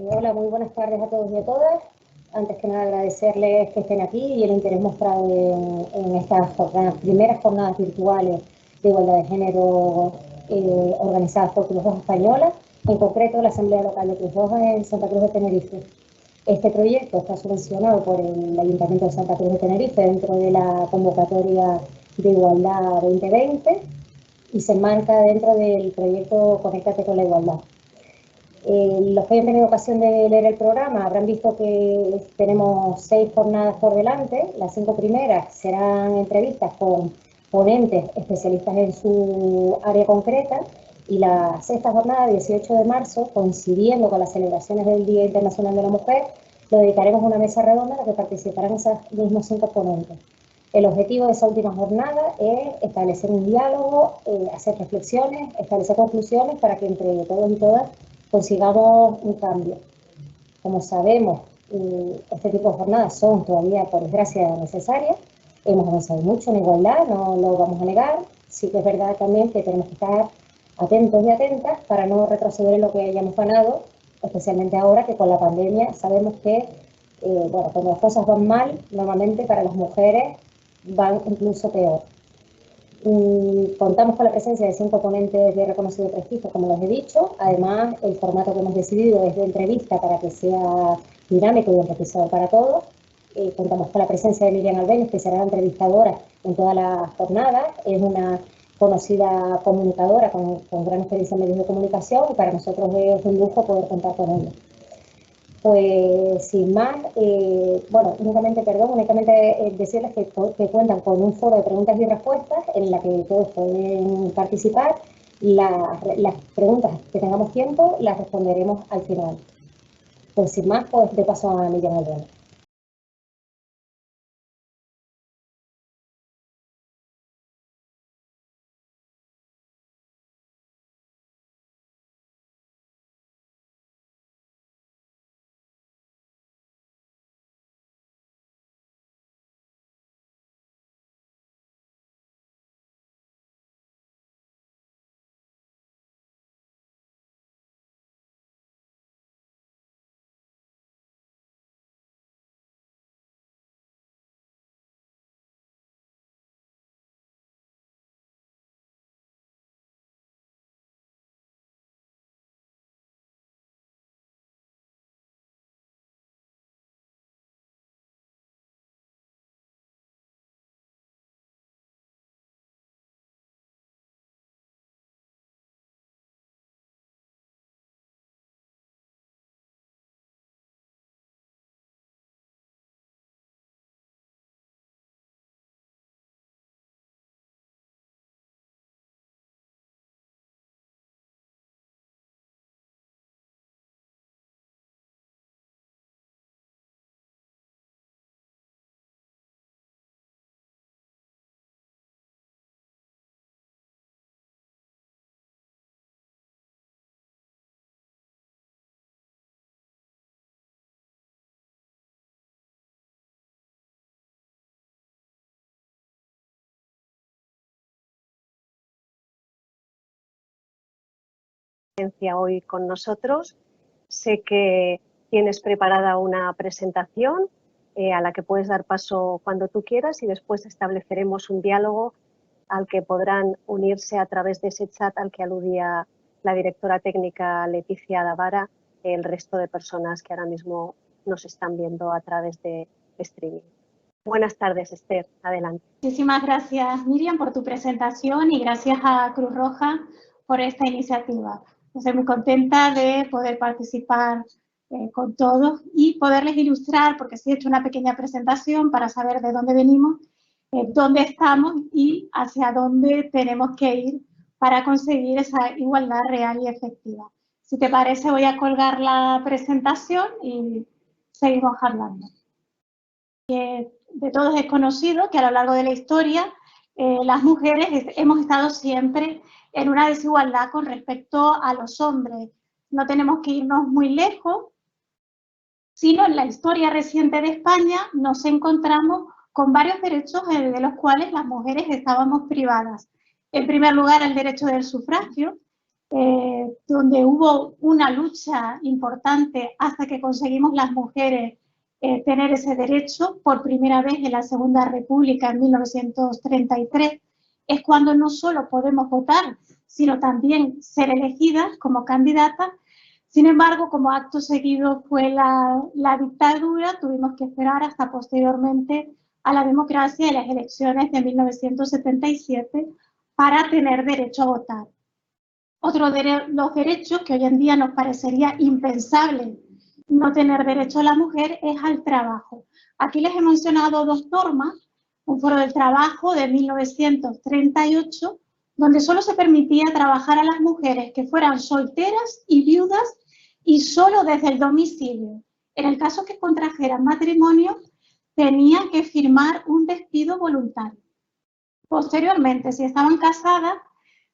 Hola, muy buenas tardes a todos y a todas. Antes que nada agradecerles que estén aquí y el interés mostrado en estas primeras jornadas virtuales de igualdad de género organizadas por Cruz Roja Española, en concreto la Asamblea Local de Cruz Roja en Santa Cruz de Tenerife. Este proyecto está subvencionado por el Ayuntamiento de Santa Cruz de Tenerife dentro de la convocatoria de Igualdad 2020 y se enmarca dentro del proyecto Conéctate con la Igualdad. Los que hayan tenido ocasión de leer el programa habrán visto que tenemos 6 jornadas por delante. Las 5 primeras serán entrevistas con ponentes especialistas en su área concreta y la sexta jornada, 18 de marzo, coincidiendo con las celebraciones del Día Internacional de la Mujer, lo dedicaremos a una mesa redonda en la que participarán esos mismos 5 ponentes. El objetivo de esa última jornada es establecer un diálogo, hacer reflexiones, establecer conclusiones para que entre todos y todas consigamos un cambio. Como sabemos, este tipo de jornadas son todavía, por desgracia, necesarias. Hemos avanzado mucho en igualdad, no lo vamos a negar. Sí que es verdad también que tenemos que estar atentos y atentas para no retroceder en lo que hayamos ganado, especialmente ahora que con la pandemia sabemos que cuando las cosas van mal, normalmente para las mujeres van incluso peor. Contamos con la presencia de 5 ponentes de reconocido prestigio, como les he dicho. Además, el formato que hemos decidido es de entrevista para que sea dinámico y enriquecedor para todos. Contamos con la presencia de Miriam Albéniz, que será la entrevistadora en todas las jornadas. Es una conocida comunicadora con gran experiencia en medios de comunicación y para nosotros es un lujo poder contar con ella. Pues sin más, únicamente decirles que cuentan con un foro de preguntas y respuestas en la que todos pueden participar. Las preguntas que tengamos tiempo las responderemos al final. Pues sin más, pues de paso a Miriam Albéniz. Hoy con nosotros. Sé que tienes preparada una presentación a la que puedes dar paso cuando tú quieras y después estableceremos un diálogo al que podrán unirse a través de ese chat al que aludía la directora técnica Leticia Davara, el resto de personas que ahora mismo nos están viendo a través de streaming. Buenas tardes, Esther. Adelante. Muchísimas gracias, Miriam, por tu presentación y gracias a Cruz Roja por esta iniciativa. Estoy muy contenta de poder participar con todos y poderles ilustrar, porque sí he hecho una pequeña presentación para saber de dónde venimos, dónde estamos y hacia dónde tenemos que ir para conseguir esa igualdad real y efectiva. Si te parece, voy a colgar la presentación y seguimos hablando. De todos es conocido que a lo largo de la historia las mujeres hemos estado siempre en una desigualdad con respecto a los hombres. No tenemos que irnos muy lejos, sino en la historia reciente de España nos encontramos con varios derechos de los cuales las mujeres estábamos privadas. En primer lugar, el derecho del sufragio, donde hubo una lucha importante hasta que conseguimos las mujeres tener ese derecho por primera vez en la Segunda República en 1933, es cuando no solo podemos votar, sino también ser elegidas como candidatas. Sin embargo, como acto seguido fue la dictadura, tuvimos que esperar hasta posteriormente a la democracia y las elecciones de 1977 para tener derecho a votar. Otro de los derechos que hoy en día nos parecería impensable no tener derecho a la mujer es al trabajo. Aquí les he mencionado dos normas, un foro del trabajo de 1938, donde solo se permitía trabajar a las mujeres que fueran solteras y viudas y solo desde el domicilio. En el caso que contrajeran matrimonio, tenían que firmar un despido voluntario. Posteriormente, si estaban casadas,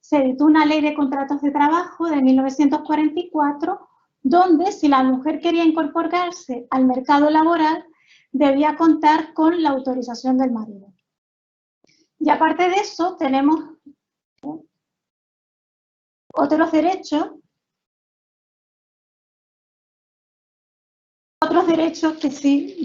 se editó una ley de contratos de trabajo de 1944, donde si la mujer quería incorporarse al mercado laboral, debía contar con la autorización del marido. Y aparte de eso, tenemos otros derechos que sí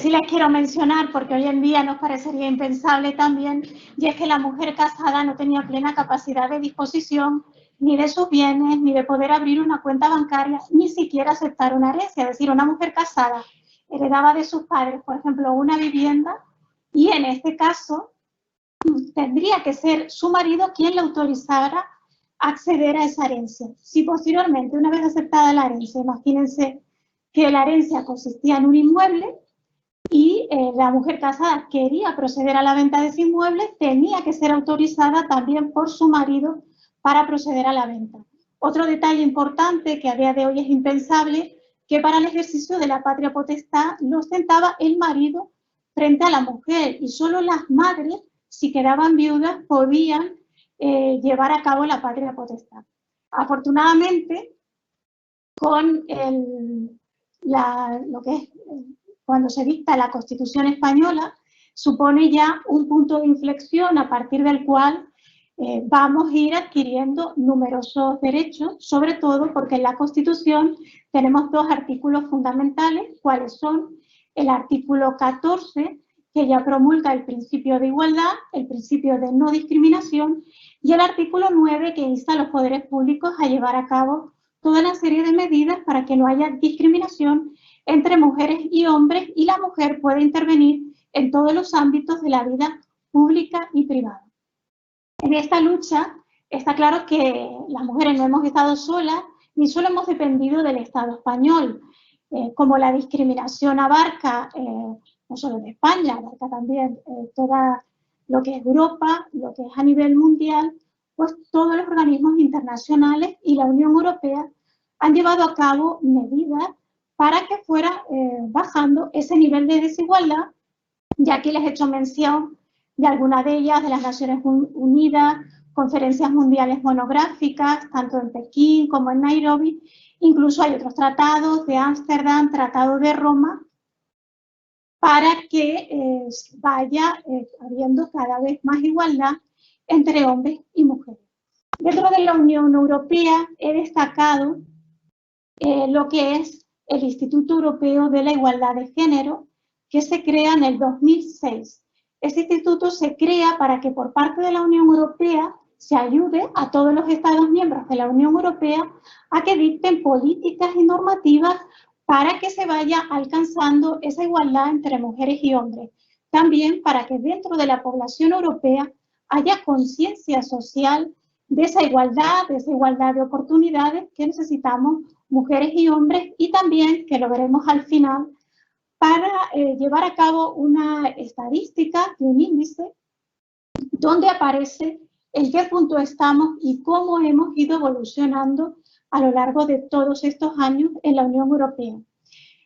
les quiero mencionar porque hoy en día nos parecería impensable también, y es que la mujer casada no tenía plena capacidad de disposición ni de sus bienes, ni de poder abrir una cuenta bancaria, ni siquiera aceptar una herencia. Es decir, una mujer casada heredaba de sus padres, por ejemplo, una vivienda, y en este caso tendría que ser su marido quien le autorizara acceder a esa herencia. Si posteriormente, una vez aceptada la herencia, imagínense que la herencia consistía en un inmueble y la mujer casada quería proceder a la venta de ese inmueble, tenía que ser autorizada también por su marido para proceder a la venta. Otro detalle importante que a día de hoy es impensable, que para el ejercicio de la patria potestad lo ostentaba el marido frente a la mujer, y solo las madres, si quedaban viudas, podían llevar a cabo la patria potestad. Afortunadamente, con lo que es cuando se dicta la Constitución española, supone ya un punto de inflexión a partir del cual vamos a ir adquiriendo numerosos derechos, sobre todo porque en la Constitución tenemos dos artículos fundamentales, cuáles son el artículo 14, que ya promulga el principio de igualdad, el principio de no discriminación, y el artículo 9, que insta a los poderes públicos a llevar a cabo toda una serie de medidas para que no haya discriminación entre mujeres y hombres, y la mujer puede intervenir en todos los ámbitos de la vida pública y privada. En esta lucha está claro que las mujeres no hemos estado solas, ni solo hemos dependido del Estado español. Como la discriminación abarca no solo de España, abarca también toda lo que es Europa, lo que es a nivel mundial, pues todos los organismos internacionales y la Unión Europea han llevado a cabo medidas para que fuera bajando ese nivel de desigualdad. Ya aquí les he hecho mención de algunas de ellas, de las Naciones Unidas, conferencias mundiales monográficas, tanto en Pekín como en Nairobi. Incluso hay otros tratados de Ámsterdam, Tratado de Roma, para que vaya habiendo cada vez más igualdad entre hombres y mujeres. Dentro de la Unión Europea he destacado lo que es el Instituto Europeo de la Igualdad de Género, que se crea en el 2006. Este instituto se crea para que por parte de la Unión Europea se ayude a todos los Estados miembros de la Unión Europea a que dicten políticas y normativas para que se vaya alcanzando esa igualdad entre mujeres y hombres. También para que dentro de la población europea haya conciencia social de esa igualdad de oportunidades que necesitamos mujeres y hombres, y también, que lo veremos al final, para llevar a cabo una estadística y un índice donde aparece en qué punto estamos y cómo hemos ido evolucionando a lo largo de todos estos años en la Unión Europea.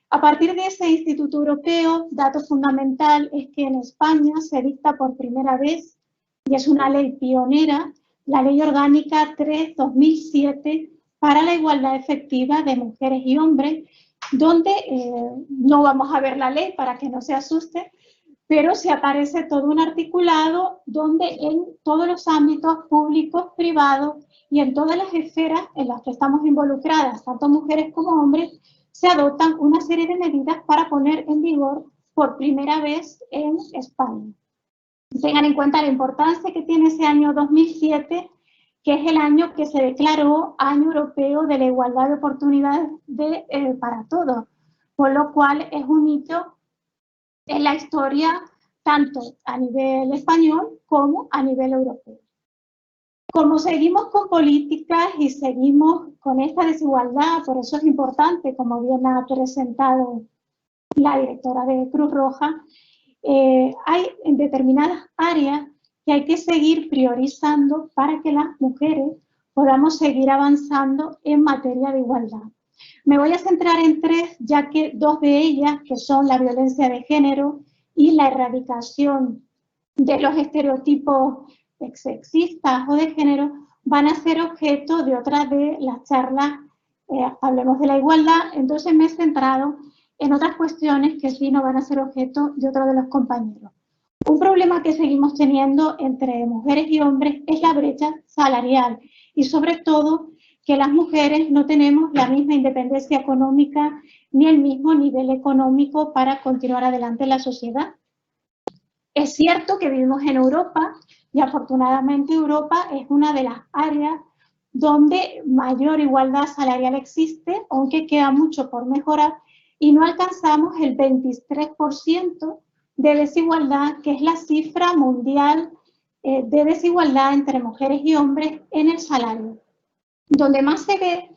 A partir de ese Instituto Europeo, dato fundamental es que en España se dicta por primera vez, y es una ley pionera, la Ley Orgánica 3/2007 para la igualdad efectiva de mujeres y hombres, donde no vamos a ver la ley para que no se asuste, pero se aparece todo un articulado donde en todos los ámbitos públicos, privados y en todas las esferas en las que estamos involucradas, tanto mujeres como hombres, se adoptan una serie de medidas para poner en vigor por primera vez en España. Tengan en cuenta la importancia que tiene ese año 2007, que es el año que se declaró Año Europeo de la Igualdad de Oportunidades para todos, por lo cual es un hito en la historia tanto a nivel español como a nivel europeo. Como seguimos con políticas y seguimos con esta desigualdad, por eso es importante, como bien ha presentado la directora de Cruz Roja, hay en determinadas áreas que hay que seguir priorizando para que las mujeres podamos seguir avanzando en materia de igualdad. Me voy a centrar en tres, ya que dos de ellas, que son la violencia de género y la erradicación de los estereotipos sexistas o de género, van a ser objeto de otra de las charlas, hablemos de la igualdad. Entonces me he centrado en otras cuestiones que sí no van a ser objeto de otro de los compañeros. Un problema que seguimos teniendo entre mujeres y hombres es la brecha salarial y sobre todo que las mujeres no tenemos la misma independencia económica ni el mismo nivel económico para continuar adelante en la sociedad. Es cierto que vivimos en Europa y afortunadamente Europa es una de las áreas donde mayor igualdad salarial existe, aunque queda mucho por mejorar y no alcanzamos el 23% de desigualdad, que es la cifra mundial de desigualdad entre mujeres y hombres en el salario. Donde más se ve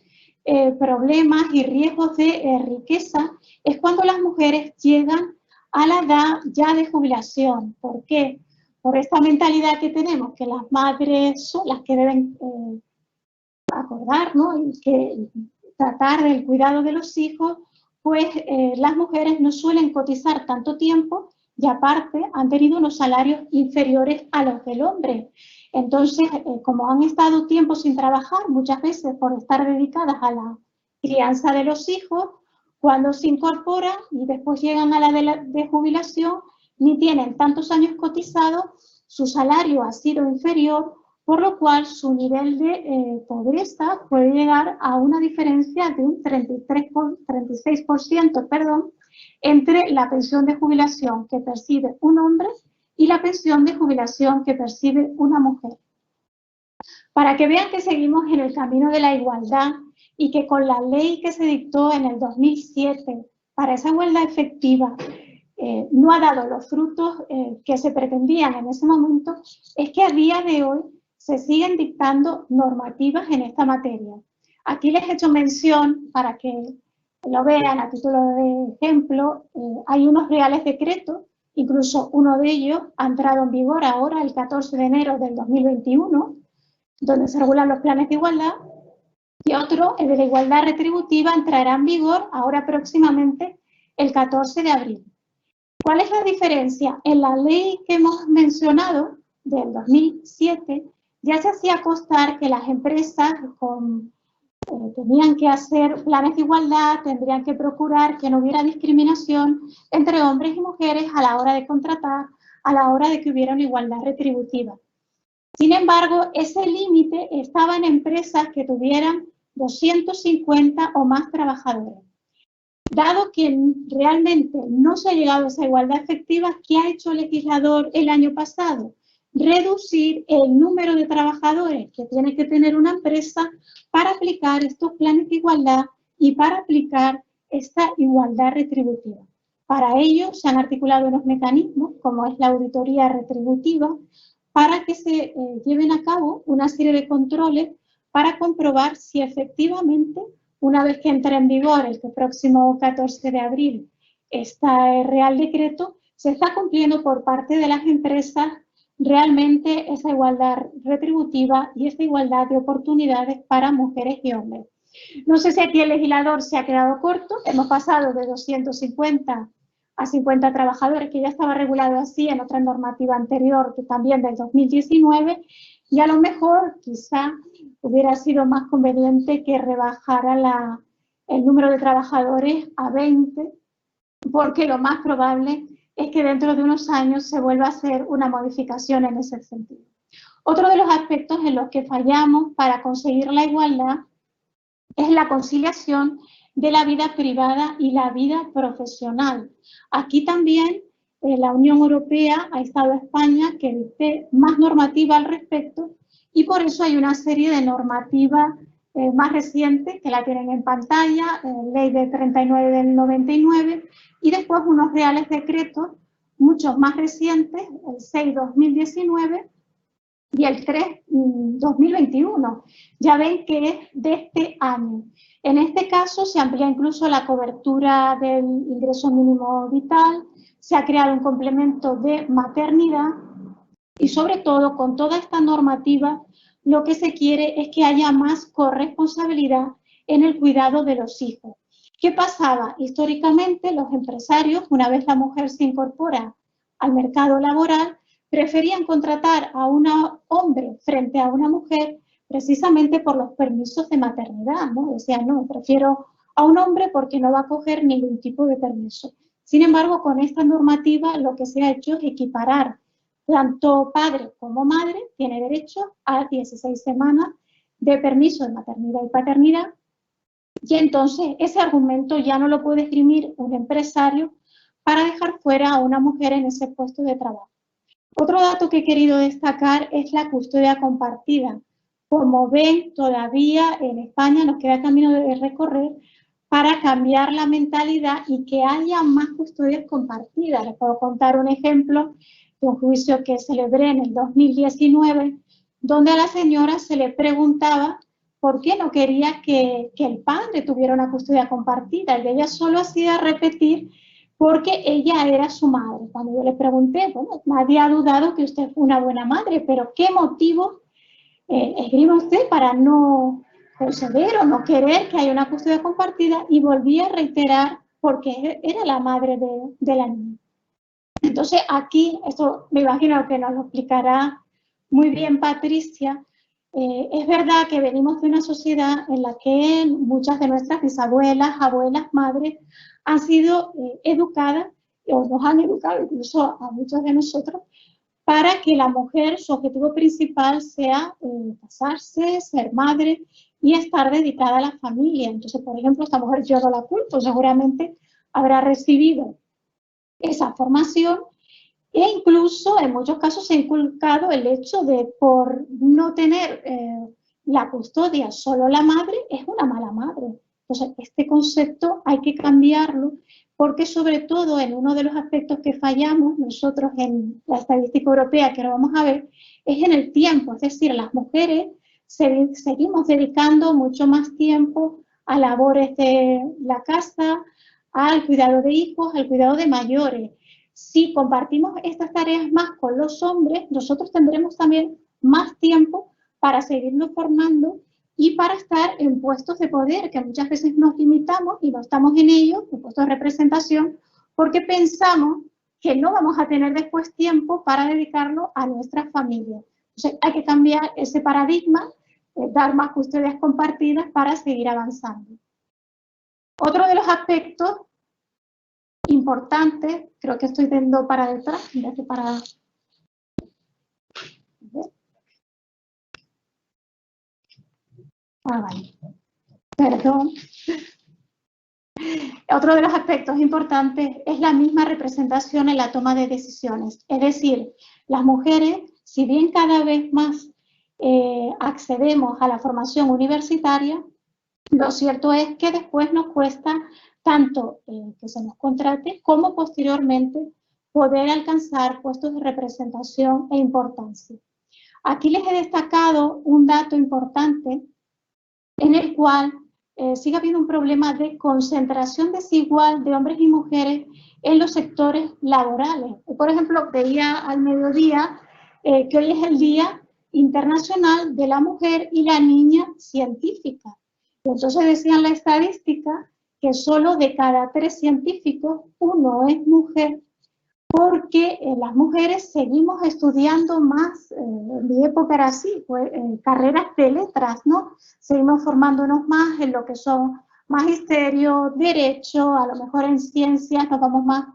problemas y riesgos de riqueza es cuando las mujeres llegan a la edad ya de jubilación. ¿Por qué? Por esta mentalidad que tenemos, que las madres son las que deben acordar, ¿no? Y que tratar del cuidado de los hijos, pues las mujeres no suelen cotizar tanto tiempo y aparte han tenido unos salarios inferiores a los del hombre. Entonces, como han estado tiempo sin trabajar, muchas veces por estar dedicadas a la crianza de los hijos, cuando se incorporan y después llegan a la de jubilación, ni tienen tantos años cotizados, su salario ha sido inferior, por lo cual su nivel de pobreza puede llegar a una diferencia de un 36%, entre la pensión de jubilación que percibe un hombre y la pensión de jubilación que percibe una mujer. Para que vean que seguimos en el camino de la igualdad y que con la ley que se dictó en el 2007 para esa igualdad efectiva no ha dado los frutos que se pretendían en ese momento, es que a día de hoy se siguen dictando normativas en esta materia. Aquí les he hecho mención para que lo vean a título de ejemplo. Hay unos reales decretos, incluso uno de ellos ha entrado en vigor ahora el 14 de enero del 2021, donde se regulan los planes de igualdad, y otro, el de la igualdad retributiva, entrará en vigor ahora próximamente el 14 de abril. ¿Cuál es la diferencia? En la ley que hemos mencionado, del 2007, ya se hacía constar que las empresas tenían que hacer planes de igualdad, tendrían que procurar que no hubiera discriminación entre hombres y mujeres a la hora de contratar, a la hora de que hubiera una igualdad retributiva. Sin embargo, ese límite estaba en empresas que tuvieran 250 o más trabajadores. Dado que realmente no se ha llegado a esa igualdad efectiva, ¿qué ha hecho el legislador el año pasado? Reducir el número de trabajadores que tiene que tener una empresa para aplicar estos planes de igualdad y para aplicar esta igualdad retributiva. Para ello se han articulado unos mecanismos, como es la auditoría retributiva, para que se lleven a cabo una serie de controles para comprobar si efectivamente, una vez que entre en vigor el próximo 14 de abril este Real Decreto, se está cumpliendo por parte de las empresas realmente esa igualdad retributiva y esa igualdad de oportunidades para mujeres y hombres. No sé si aquí el legislador se ha quedado corto, hemos pasado de 250 a 50 trabajadores, que ya estaba regulado así en otra normativa anterior, que también del 2019, y a lo mejor quizá hubiera sido más conveniente que rebajara el número de trabajadores a 20, porque lo más probable es que dentro de unos años se vuelva a hacer una modificación en ese sentido. Otro de los aspectos en los que fallamos para conseguir la igualdad es la conciliación de la vida privada y la vida profesional. Aquí también la Unión Europea ha estado a España que dice más normativa al respecto y por eso hay una serie de normativas más recientes que la tienen en pantalla, ley de 39 del 99 y después unos reales decretos muchos más recientes, el 6/2019 y el 3/2021. Ya ven que es de este año. En este caso se amplía incluso la cobertura del ingreso mínimo vital, se ha creado un complemento de maternidad y sobre todo con toda esta normativa lo que se quiere es que haya más corresponsabilidad en el cuidado de los hijos. ¿Qué pasaba? Históricamente los empresarios, una vez la mujer se incorpora al mercado laboral, preferían contratar a un hombre frente a una mujer precisamente por los permisos de maternidad, ¿no? Decían, no, prefiero a un hombre porque no va a coger ningún tipo de permiso. Sin embargo, con esta normativa lo que se ha hecho es equiparar tanto padre como madre tiene derecho a 16 semanas de permiso de maternidad y paternidad y entonces ese argumento ya no lo puede esgrimir un empresario para dejar fuera a una mujer en ese puesto de trabajo. Otro dato que he querido destacar es la custodia compartida. Como ven, todavía en España nos queda camino de recorrer para cambiar la mentalidad y que haya más custodias compartidas. Les puedo contar un ejemplo de un juicio que celebré en el 2019, donde a la señora se le preguntaba por qué no quería que el padre tuviera una custodia compartida y ella solo hacía repetir porque ella era su madre. Cuando yo le pregunté, bueno, nadie ha dudado que usted fue una buena madre, pero ¿qué motivo esgrime usted para no conceder o no querer que haya una custodia compartida? Y volví a reiterar porque era la madre de la niña. Entonces aquí, esto me imagino que nos lo explicará muy bien Patricia, es verdad que venimos de una sociedad en la que muchas de nuestras bisabuelas, abuelas, madres han sido educadas, o nos han educado incluso a muchos de nosotros, para que la mujer, su objetivo principal sea casarse, ser madre y estar dedicada a la familia. Entonces, por ejemplo, esta mujer yo no la culpo, seguramente habrá recibido esa formación e incluso en muchos casos se ha inculcado el hecho de por no tener la custodia solo la madre es una mala madre. Entonces, este concepto hay que cambiarlo porque sobre todo en uno de los aspectos que fallamos nosotros en la estadística europea que ahora vamos a ver es en el tiempo, es decir, las mujeres seguimos dedicando mucho más tiempo a labores de la casa, al cuidado de hijos, al cuidado de mayores. Si compartimos estas tareas más con los hombres, nosotros tendremos también más tiempo para seguirnos formando y para estar en puestos de poder, que muchas veces nos limitamos y no estamos en ellos, en puestos de representación, porque pensamos que no vamos a tener después tiempo para dedicarlo a nuestra familia. Entonces hay que cambiar ese paradigma, dar más custodias compartidas para seguir avanzando. Otro de los aspectos importantes, creo que estoy yendo para detrás, en vez de para... vale. Perdón. Otro de los aspectos importantes es la misma representación en la toma de decisiones. Es decir, las mujeres, si bien cada vez más accedemos a la formación universitaria, lo cierto es que después nos cuesta tanto que se nos contrate como posteriormente poder alcanzar puestos de representación e importancia. Aquí les he destacado un dato importante en el cual sigue habiendo un problema de concentración desigual de hombres y mujeres en los sectores laborales. Por ejemplo, veía al mediodía que hoy es el Día Internacional de la Mujer y la Niña Científica. Y entonces decían la estadística que solo de cada 3 científicos, 1 es mujer, porque las mujeres seguimos estudiando más, en mi época era así, pues, carreras de letras, ¿no? Seguimos formándonos más en lo que son magisterio, derecho, a lo mejor en ciencias nos vamos más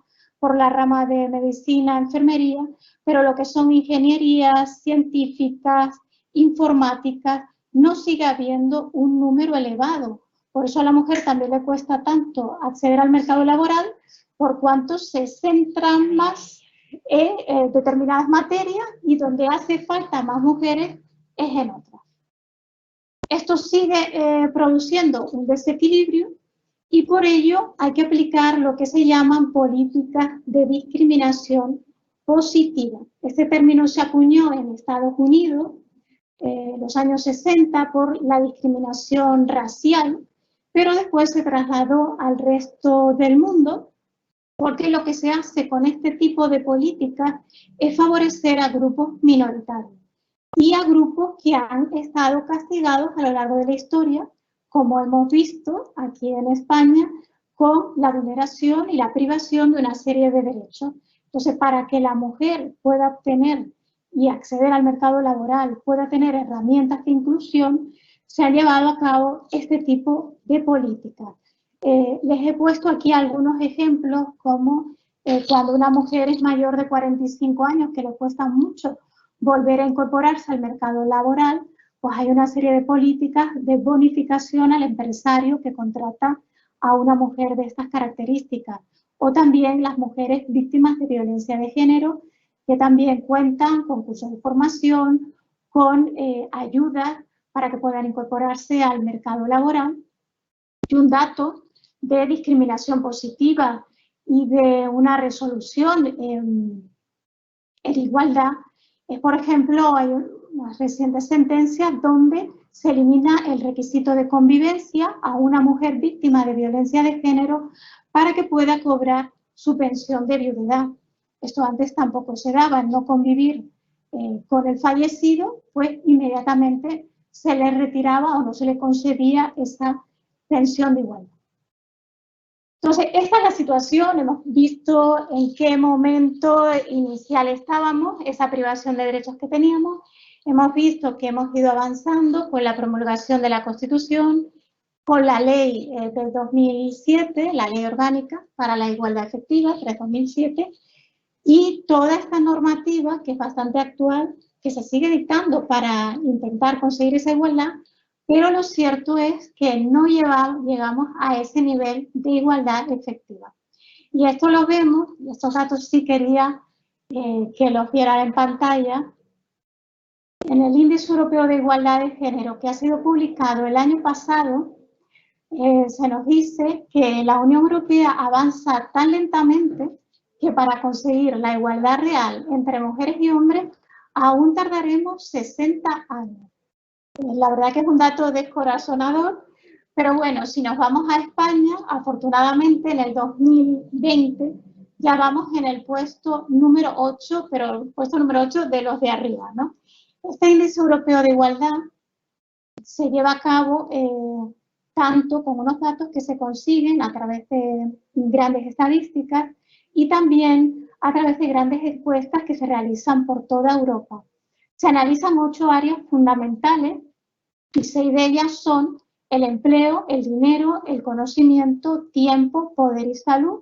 por la rama de medicina, enfermería, pero lo que son ingenierías científicas, informáticas, no sigue habiendo un número elevado. Por eso a la mujer también le cuesta tanto acceder al mercado laboral, por cuanto se centran más en determinadas materias y donde hace falta más mujeres es en otras. Esto sigue produciendo un desequilibrio y por ello hay que aplicar lo que se llaman políticas de discriminación positiva. Este término se acuñó en Estados Unidos en los años 60 por la discriminación racial, pero después se trasladó al resto del mundo porque lo que se hace con este tipo de políticas es favorecer a grupos minoritarios y a grupos que han estado castigados a lo largo de la historia, como hemos visto aquí en España, con la vulneración y la privación de una serie de derechos. Entonces, para que la mujer pueda obtener y acceder al mercado laboral, pueda tener herramientas de inclusión, se han llevado a cabo este tipo de políticas. Les he puesto aquí algunos ejemplos como cuando una mujer es mayor de 45 años, que le cuesta mucho volver a incorporarse al mercado laboral, pues hay una serie de políticas de bonificación al empresario que contrata a una mujer de estas características. O también las mujeres víctimas de violencia de género, que también cuentan con cursos de formación, con ayudas para que puedan incorporarse al mercado laboral. Y un dato de discriminación positiva y de una resolución en igualdad es, por ejemplo, hay unas recientes sentencias donde se elimina el requisito de convivencia a una mujer víctima de violencia de género para que pueda cobrar su pensión de viudedad. Esto antes tampoco se daba, no convivir con el fallecido, pues inmediatamente se le retiraba o no se le concedía esa pensión de igualdad. Entonces, esta es la situación, hemos visto en qué momento inicial estábamos, esa privación de derechos que teníamos, hemos visto que hemos ido avanzando con la promulgación de la Constitución, con la ley del 2007, la Ley Orgánica para la Igualdad Efectiva, 3/2007, y toda esta normativa, que es bastante actual, que se sigue dictando para intentar conseguir esa igualdad, pero lo cierto es que no llegamos a ese nivel de igualdad efectiva. Y esto lo vemos, y estos datos sí quería que los vieran en pantalla, en el Índice Europeo de Igualdad de Género, que ha sido publicado el año pasado, se nos dice que la Unión Europea avanza tan lentamente que para conseguir la igualdad real entre mujeres y hombres aún tardaremos 60 años. La verdad que es un dato descorazonador, pero bueno, si nos vamos a España, afortunadamente en el 2020 ya vamos en el puesto número 8, pero el puesto número 8 de los de arriba, ¿no? Este índice europeo de igualdad se lleva a cabo tanto con unos datos que se consiguen a través de grandes estadísticas y también a través de grandes encuestas que se realizan por toda Europa. Se analizan 8 áreas fundamentales y 6 de ellas son el empleo, el dinero, el conocimiento, tiempo, poder y salud.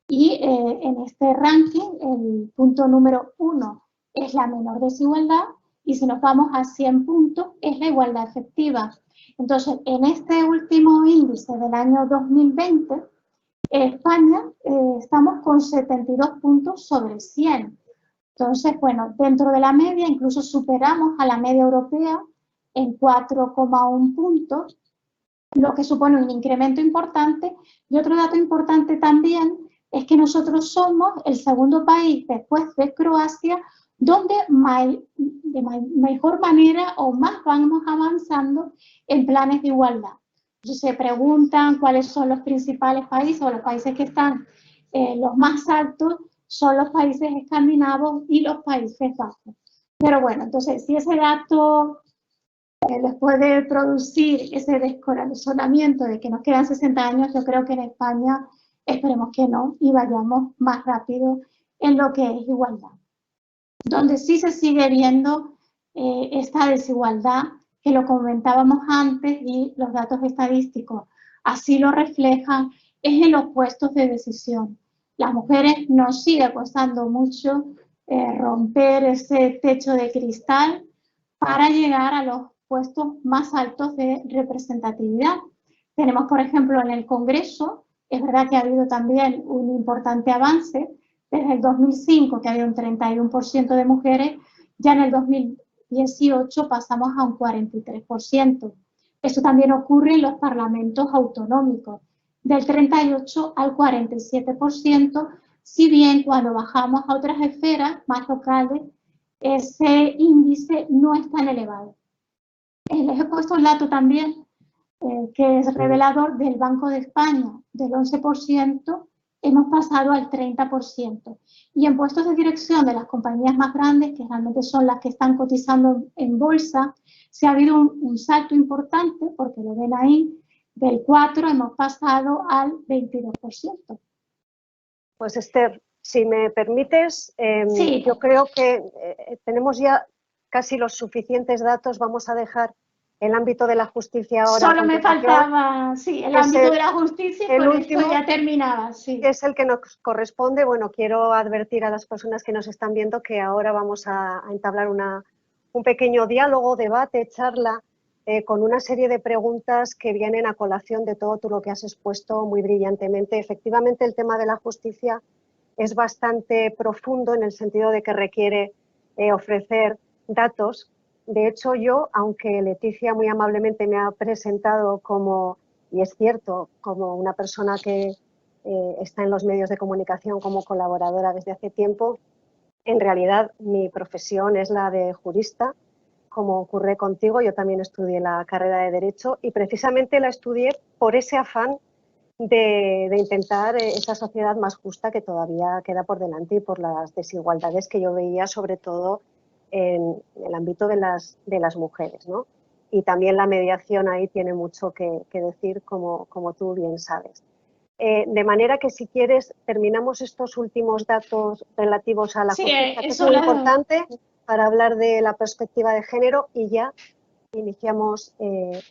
Y en este ranking, el punto número 1 es la menor desigualdad y si nos vamos a 100 puntos es la igualdad efectiva. Entonces, en este último índice del año 2020, España estamos con 72 puntos sobre 100. Entonces, bueno, dentro de la media, incluso superamos a la media europea en 4,1 puntos, lo que supone un incremento importante. Y otro dato importante también es que nosotros somos el segundo país después de Croacia donde de mejor manera o más vamos avanzando en planes de igualdad. Entonces se preguntan cuáles son los principales países o los países que están los más altos son los países escandinavos y los Países Bajos. Pero bueno, entonces si ese dato les puede producir ese descorazonamiento de que nos quedan 60 años, yo creo que en España esperemos que no y vayamos más rápido en lo que es igualdad. Donde sí se sigue viendo esta desigualdad, que lo comentábamos antes y los datos estadísticos así lo reflejan, es en los puestos de decisión. las mujeres nos sigue costando mucho romper ese techo de cristal para llegar a los puestos más altos de representatividad. Tenemos, por ejemplo, en el Congreso, es verdad que ha habido también un importante avance. Desde el 2005, que había un 31% de mujeres, ya en el 2018 pasamos a un 43%. Eso también ocurre en los parlamentos autonómicos, del 38 al 47%, si bien cuando bajamos a otras esferas más locales, ese índice no es tan elevado. Les he puesto un dato también que es revelador del Banco de España, del 11%, hemos pasado al 30%. Y en puestos de dirección de las compañías más grandes, que realmente son las que están cotizando en bolsa, se ha habido un salto importante, porque lo ven ahí, del 4% hemos pasado al 22%. Pues Esther, si me permites, sí. Yo creo que tenemos ya casi los suficientes datos. Vamos a dejar el ámbito de la justicia ahora. Solo me faltaba, sí, el ámbito de la justicia, y con esto ya terminaba, sí. Que es el que nos corresponde. Bueno, quiero advertir a las personas que nos están viendo que ahora vamos a entablar un pequeño diálogo, debate, charla, con una serie de preguntas que vienen a colación de todo tú lo que has expuesto muy brillantemente. Efectivamente, el tema de la justicia es bastante profundo en el sentido de que requiere ofrecer datos. De hecho, yo, aunque Leticia muy amablemente me ha presentado como, y es cierto, como una persona que está en los medios de comunicación como colaboradora desde hace tiempo, en realidad mi profesión es la de jurista, como ocurre contigo. Yo también estudié la carrera de Derecho y precisamente la estudié por ese afán de intentar esa sociedad más justa que todavía queda por delante y por las desigualdades que yo veía, sobre todo en el ámbito de las mujeres, ¿no? Y también la mediación ahí tiene mucho que decir, como tú bien sabes. De manera que, si quieres, terminamos estos últimos datos relativos a la justicia, que es muy importante para hablar de la perspectiva de género, y ya iniciamos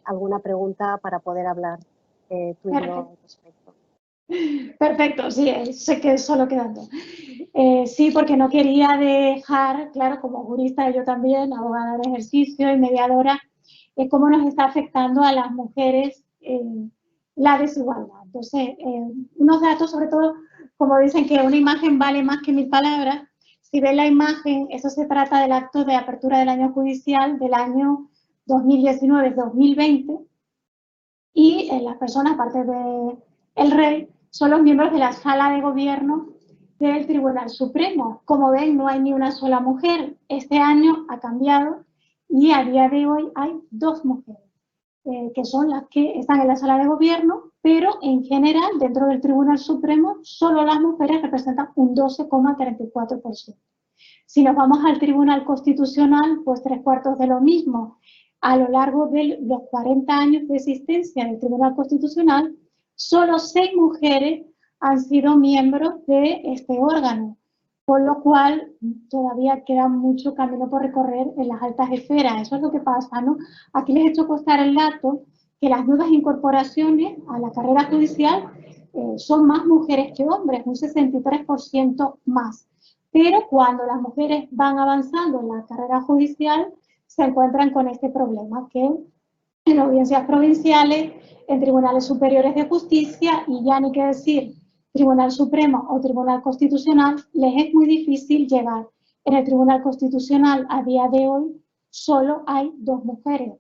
alguna pregunta para poder hablar tú y yo al respecto. Perfecto, sí, sé que solo quedando. Sí, porque no quería dejar, claro, como jurista yo también, abogada de ejercicio y mediadora, cómo nos está afectando a las mujeres la desigualdad. Entonces, unos datos, sobre todo, como dicen que una imagen vale más que 1000 palabras. Si ven la imagen, eso se trata del acto de apertura del año judicial del año 2019-2020, y las personas, aparte del rey, son los miembros de la sala de gobierno del Tribunal Supremo. Como ven, no hay ni una sola mujer. Este año ha cambiado y a día de hoy hay 2 mujeres, que son las que están en la sala de gobierno, pero en general, dentro del Tribunal Supremo, solo las mujeres representan un 12,34%. Si nos vamos al Tribunal Constitucional, pues 3/4 de lo mismo. A lo largo de los 40 años de existencia del Tribunal Constitucional, solo 6 mujeres han sido miembros de este órgano, con lo cual todavía queda mucho camino por recorrer en las altas esferas. Eso es lo que pasa, ¿no? Aquí les he hecho constar el dato que las nuevas incorporaciones a la carrera judicial son más mujeres que hombres, un 63% más. Pero cuando las mujeres van avanzando en la carrera judicial, se encuentran con este problema, que en audiencias provinciales, en tribunales superiores de justicia, y ya ni qué decir, Tribunal Supremo o Tribunal Constitucional, les es muy difícil llegar. En el Tribunal Constitucional, a día de hoy, solo hay 2 mujeres.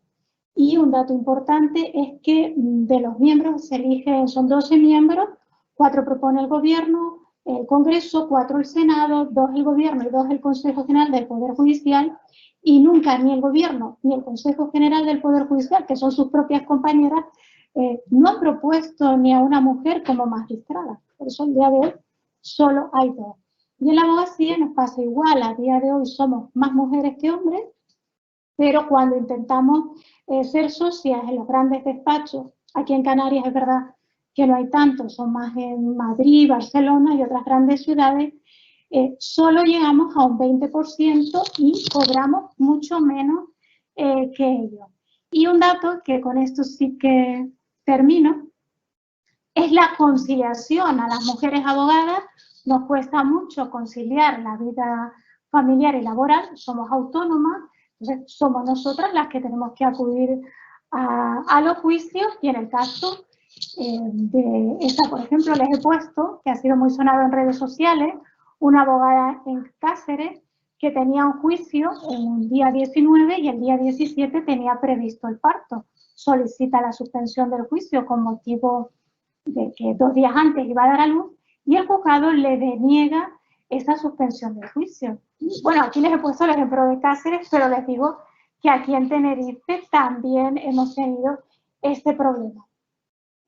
Y un dato importante es que de los miembros se eligen, son 12 miembros, 4 propone el Gobierno, el Congreso, 4 el Senado, 2 el Gobierno y 2 el Consejo General del Poder Judicial, y nunca ni el Gobierno ni el Consejo General del Poder Judicial, que son sus propias compañeras, no han propuesto ni a una mujer como magistrada. Por eso, al día de hoy, solo hay 2. Y en la abogacía nos pasa igual. A día de hoy somos más mujeres que hombres, pero cuando intentamos ser socias en los grandes despachos, aquí en Canarias es verdad que no hay tantos, son más en Madrid, Barcelona y otras grandes ciudades, solo llegamos a un 20% y cobramos mucho menos que ellos. Y un dato que con esto sí que termino, es la conciliación a las mujeres abogadas nos cuesta mucho conciliar la vida familiar y laboral, somos autónomas, entonces somos nosotras las que tenemos que acudir a los juicios y en el caso de esta, por ejemplo, les he puesto, que ha sido muy sonado en redes sociales, una abogada en Cáceres que tenía un juicio el día 19 y el día 17 tenía previsto el parto. Solicita la suspensión del juicio con motivo de que 2 días antes iba a dar a luz y el juzgado le deniega esa suspensión del juicio. Bueno, aquí les he puesto el ejemplo de Cáceres, pero les digo que aquí en Tenerife también hemos tenido este problema.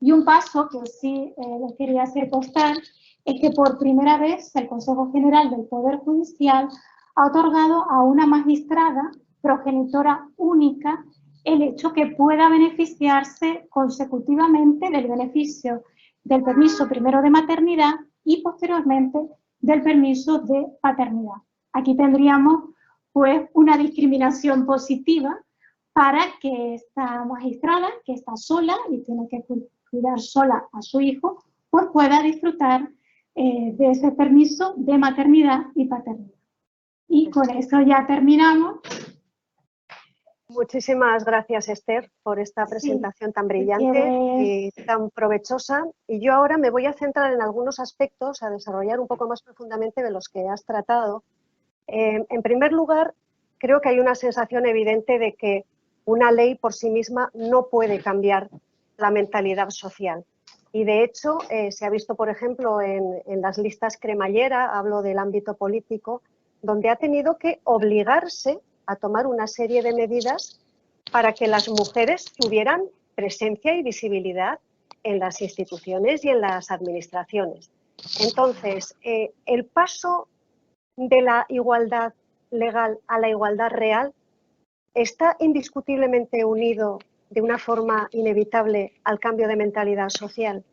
Y un paso que sí les quería hacer constar es que por primera vez el Consejo General del Poder Judicial ha otorgado a una magistrada progenitora única el hecho que pueda beneficiarse consecutivamente del beneficio del permiso primero de maternidad y posteriormente del permiso de paternidad. Aquí tendríamos pues una discriminación positiva para que esta magistrada, que está sola y tiene que cuidar sola a su hijo, pues pueda disfrutar de ese permiso de maternidad y paternidad. Y con eso ya terminamos. Muchísimas gracias, Esther, por esta presentación tan brillante y tan provechosa. Y yo ahora me voy a centrar en algunos aspectos, a desarrollar un poco más profundamente de los que has tratado. En primer lugar, creo que hay una sensación evidente de que una ley por sí misma no puede cambiar la mentalidad social. Y de hecho, se ha visto, por ejemplo, en las listas cremallera, hablo del ámbito político, donde ha tenido que obligarse a tomar una serie de medidas para que las mujeres tuvieran presencia y visibilidad en las instituciones y en las administraciones. Entonces, el paso de la igualdad legal a la igualdad real está indiscutiblemente unido de una forma inevitable al cambio de mentalidad social.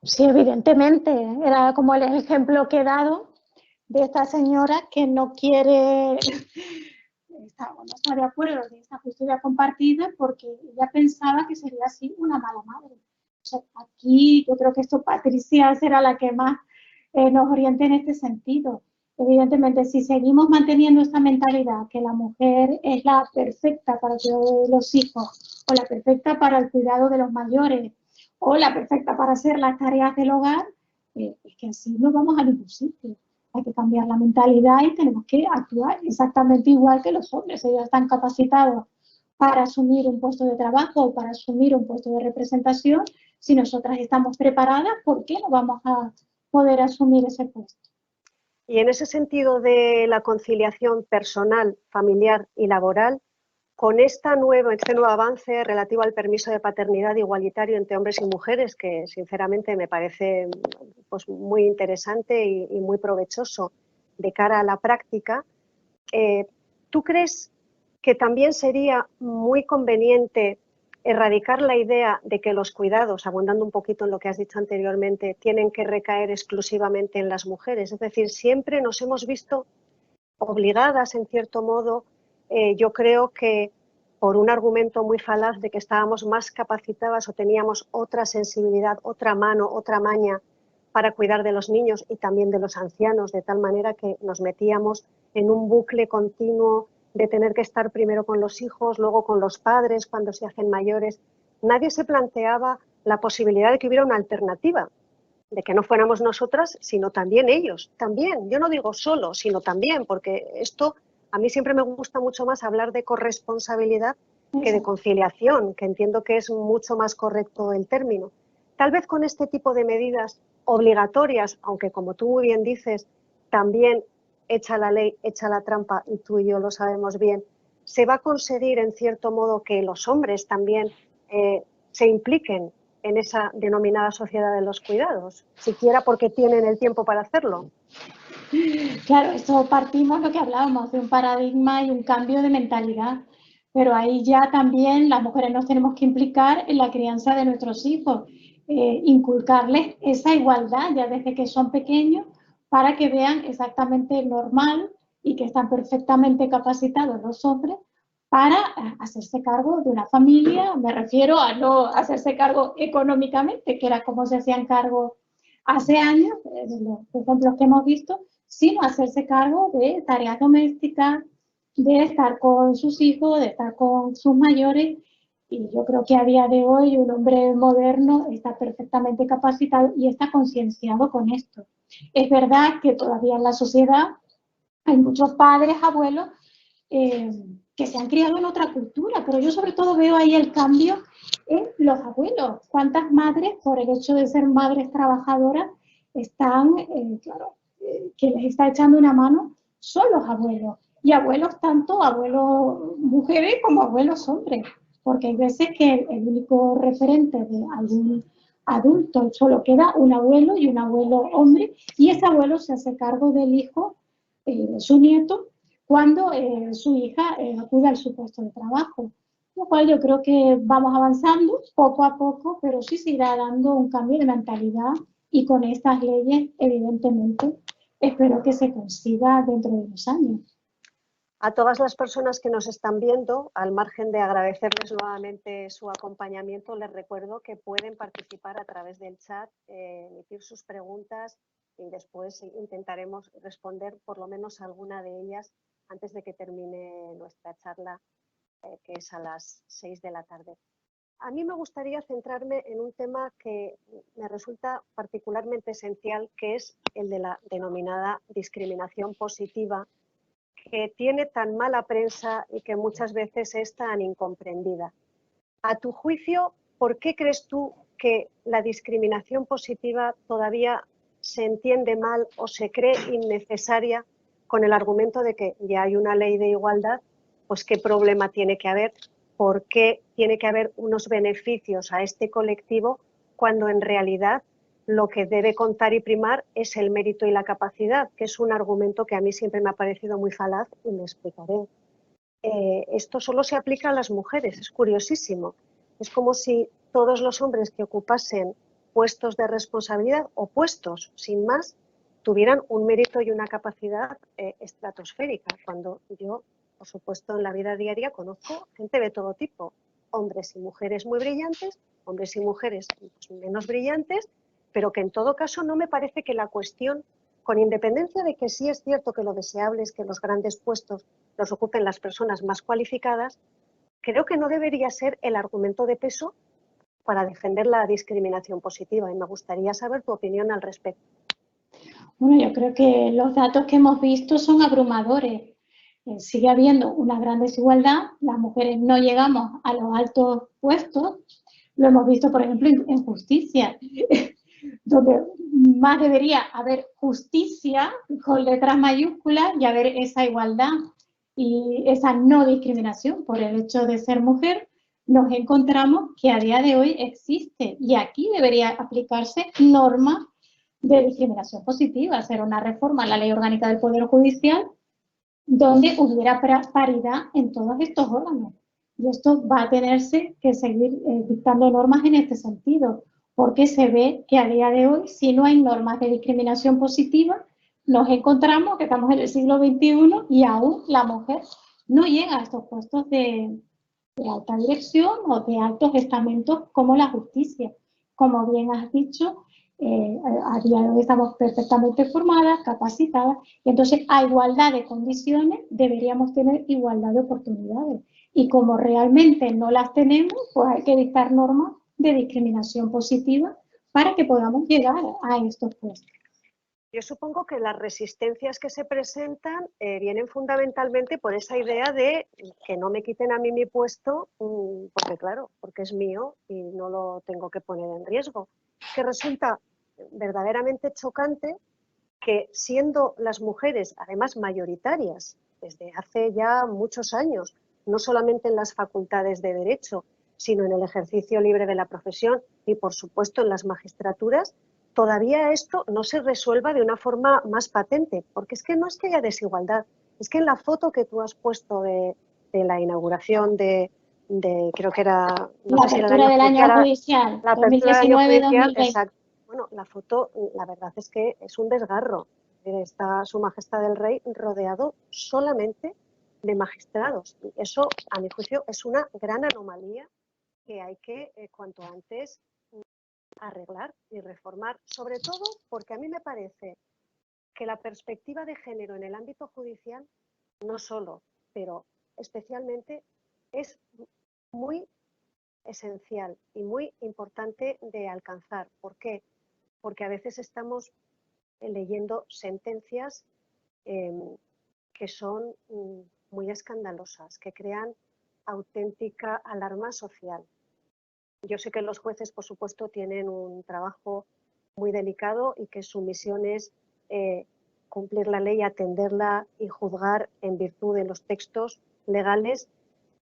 Sí, evidentemente. Era como el ejemplo que he dado de esta señora que no quiere, no está de acuerdo de esta custodia compartida porque ella pensaba que sería así una mala madre. O sea, aquí yo creo que esto Patricia será la que más nos oriente en este sentido. Evidentemente, si seguimos manteniendo esta mentalidad que la mujer es la perfecta para el cuidado de los hijos o la perfecta para el cuidado de los mayores o la perfecta para hacer las tareas del hogar, es que así no vamos a ningún sitio. Hay que cambiar la mentalidad y tenemos que actuar exactamente igual que los hombres. Ellos están capacitados para asumir un puesto de trabajo o para asumir un puesto de representación. Si nosotras estamos preparadas, ¿por qué no vamos a poder asumir ese puesto? Y en ese sentido de la conciliación personal, familiar y laboral, con este nuevo avance relativo al permiso de paternidad igualitario entre hombres y mujeres, que sinceramente me parece pues, muy interesante y muy provechoso de cara a la práctica, ¿tú crees que también sería muy conveniente erradicar la idea de que los cuidados, abundando un poquito en lo que has dicho anteriormente, tienen que recaer exclusivamente en las mujeres? Es decir, siempre nos hemos visto obligadas, en cierto modo, yo creo que por un argumento muy falaz de que estábamos más capacitadas o teníamos otra sensibilidad, otra mano, otra maña para cuidar de los niños y también de los ancianos, de tal manera que nos metíamos en un bucle continuo de tener que estar primero con los hijos, luego con los padres cuando se hacen mayores. Nadie se planteaba la posibilidad de que hubiera una alternativa, de que no fuéramos nosotras, sino también ellos. También, yo no digo solo, sino también, porque esto a mí siempre me gusta mucho más hablar de corresponsabilidad que de conciliación, que entiendo que es mucho más correcto el término. Tal vez con este tipo de medidas obligatorias, aunque como tú muy bien dices, también echa la ley, echa la trampa, y tú y yo lo sabemos bien, se va a conseguir en cierto modo que los hombres también se impliquen en esa denominada sociedad de los cuidados, siquiera porque tienen el tiempo para hacerlo. Claro, esto partimos lo que hablábamos de un paradigma y un cambio de mentalidad, pero ahí ya también las mujeres nos tenemos que implicar en la crianza de nuestros hijos, inculcarles esa igualdad ya desde que son pequeños para que vean exactamente normal y que están perfectamente capacitados los hombres para hacerse cargo de una familia. Me refiero a no hacerse cargo económicamente, que era como se hacían cargo hace años, los ejemplos que hemos visto, sino hacerse cargo de tareas domésticas, de estar con sus hijos, de estar con sus mayores. Y yo creo que a día de hoy un hombre moderno está perfectamente capacitado y está concienciado con esto. Es verdad que todavía en la sociedad hay muchos padres, abuelos, que se han criado en otra cultura, pero yo sobre todo veo ahí el cambio en los abuelos. ¿Cuántas madres, por el hecho de ser madres trabajadoras, están, claro, que les está echando una mano? Son los abuelos. Y abuelos tanto, abuelos mujeres como abuelos hombres, porque hay veces que el único referente de algún adulto solo queda un abuelo y un abuelo hombre, y ese abuelo se hace cargo del hijo, su nieto, cuando su hija acude a su puesto de trabajo. Lo cual yo creo que vamos avanzando poco a poco, pero sí se irá dando un cambio de mentalidad y con estas leyes, evidentemente, espero que se consiga dentro de unos años. A todas las personas que nos están viendo, al margen de agradecerles nuevamente su acompañamiento, les recuerdo que pueden participar a través del chat, emitir sus preguntas y después intentaremos responder por lo menos alguna de ellas antes de que termine nuestra charla, que es a las 6 de la tarde. A mí me gustaría centrarme en un tema que me resulta particularmente esencial, que es el de la denominada discriminación positiva, que tiene tan mala prensa y que muchas veces es tan incomprendida. A tu juicio, ¿por qué crees tú que la discriminación positiva todavía se entiende mal o se cree innecesaria con el argumento de que ya hay una ley de igualdad? Pues qué problema tiene que haber, por qué tiene que haber unos beneficios a este colectivo cuando en realidad lo que debe contar y primar es el mérito y la capacidad, que es un argumento que a mí siempre me ha parecido muy falaz y me explicaré. Esto solo se aplica a las mujeres, es curiosísimo. Es como si todos los hombres que ocupasen puestos de responsabilidad o puestos sin más tuvieran un mérito y una capacidad estratosférica, cuando yo, por supuesto, en la vida diaria conozco gente de todo tipo, hombres y mujeres muy brillantes, hombres y mujeres menos brillantes, pero que en todo caso no me parece que la cuestión, con independencia de que sí es cierto que lo deseable es que los grandes puestos los ocupen las personas más cualificadas, creo que no debería ser el argumento de peso para defender la discriminación positiva, y me gustaría saber tu opinión al respecto. Bueno, yo creo que los datos que hemos visto son abrumadores. Sigue habiendo una gran desigualdad, las mujeres no llegamos a los altos puestos, lo hemos visto, por ejemplo, en justicia, donde más debería haber justicia con letras mayúsculas y haber esa igualdad y esa no discriminación por el hecho de ser mujer. Nos encontramos que a día de hoy existe y aquí debería aplicarse normas de discriminación positiva, hacer una reforma a la Ley Orgánica del Poder Judicial donde hubiera paridad en todos estos órganos. Y esto va a tenerse que seguir dictando normas en este sentido, porque se ve que a día de hoy, si no hay normas de discriminación positiva, nos encontramos que estamos en el siglo XXI y aún la mujer no llega a estos puestos de alta dirección o de altos estamentos como la justicia. Como bien has dicho, a día de hoy estamos perfectamente formadas, capacitadas, y entonces a igualdad de condiciones deberíamos tener igualdad de oportunidades. Y como realmente no las tenemos, pues hay que dictar normas de discriminación positiva para que podamos llegar a estos puestos. Yo supongo que las resistencias que se presentan vienen fundamentalmente por esa idea de que no me quiten a mí mi puesto, porque claro, porque es mío y no lo tengo que poner en riesgo. Que resulta verdaderamente chocante que siendo las mujeres, además mayoritarias, desde hace ya muchos años, no solamente en las facultades de Derecho, sino en el ejercicio libre de la profesión y, por supuesto, en las magistraturas, todavía esto no se resuelva de una forma más patente, porque es que no es que haya desigualdad, es que en la foto que tú has puesto de la inauguración de creo que era... No la apertura del año judicial, la apertura del año judicial, 2019-2020. exacto. Bueno, la foto, la verdad es que es un desgarro. Está Su Majestad el Rey rodeado solamente de magistrados. Y eso, a mi juicio, es una gran anomalía que hay que, cuanto antes, arreglar y reformar, sobre todo porque a mí me parece que la perspectiva de género en el ámbito judicial, no solo, pero especialmente, es muy esencial y muy importante de alcanzar. ¿Por qué? Porque a veces estamos leyendo sentencias que son muy escandalosas, que crean auténtica alarma social. Yo sé que los jueces, por supuesto, tienen un trabajo muy delicado y que su misión es cumplir la ley, atenderla y juzgar en virtud de los textos legales,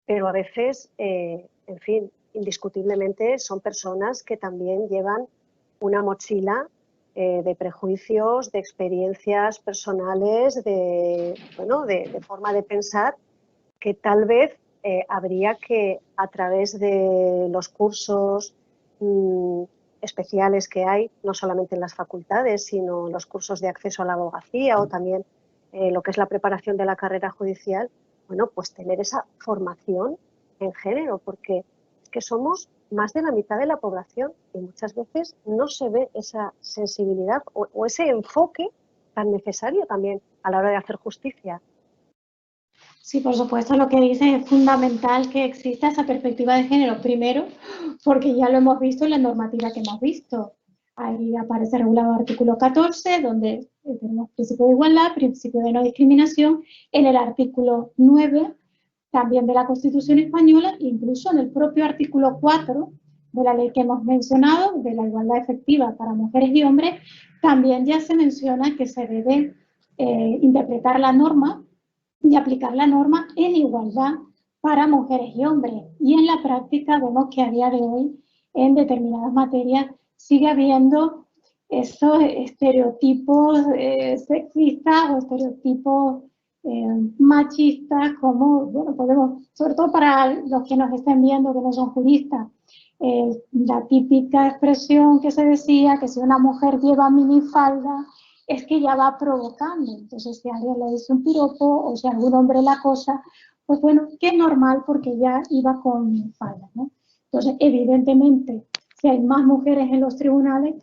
pero a veces, en fin, indiscutiblemente son personas que también llevan una mochila de prejuicios, de experiencias personales, bueno, de forma de pensar que tal vez habría que, a través de los cursos especiales que hay, no solamente en las facultades, sino los cursos de acceso a la abogacía o también lo que es la preparación de la carrera judicial, bueno, pues tener esa formación en género, porque es que somos más de la mitad de la población y muchas veces no se ve esa sensibilidad o ese enfoque tan necesario también a la hora de hacer justicia. Sí, por supuesto, lo que dices es fundamental que exista esa perspectiva de género. Primero, porque ya lo hemos visto en la normativa que hemos visto. Ahí aparece regulado el artículo 14, donde tenemos principio de igualdad, principio de no discriminación. En el artículo 9, también de la Constitución española, incluso en el propio artículo 4 de la ley que hemos mencionado, de la igualdad efectiva para mujeres y hombres, también ya se menciona que se debe interpretar la norma y aplicar la norma en igualdad para mujeres y hombres. Y en la práctica vemos que a día de hoy, en determinadas materias, sigue habiendo esos estereotipos sexistas o estereotipos machistas, como, bueno, podemos, sobre todo para los que nos estén viendo que no son juristas, la típica expresión que se decía, que si una mujer lleva minifalda, es que ya va provocando. Entonces, si alguien le dice un piropo o si algún hombre la acosa, pues bueno, que es normal porque ya iba con falda, ¿no? Entonces, evidentemente, si hay más mujeres en los tribunales,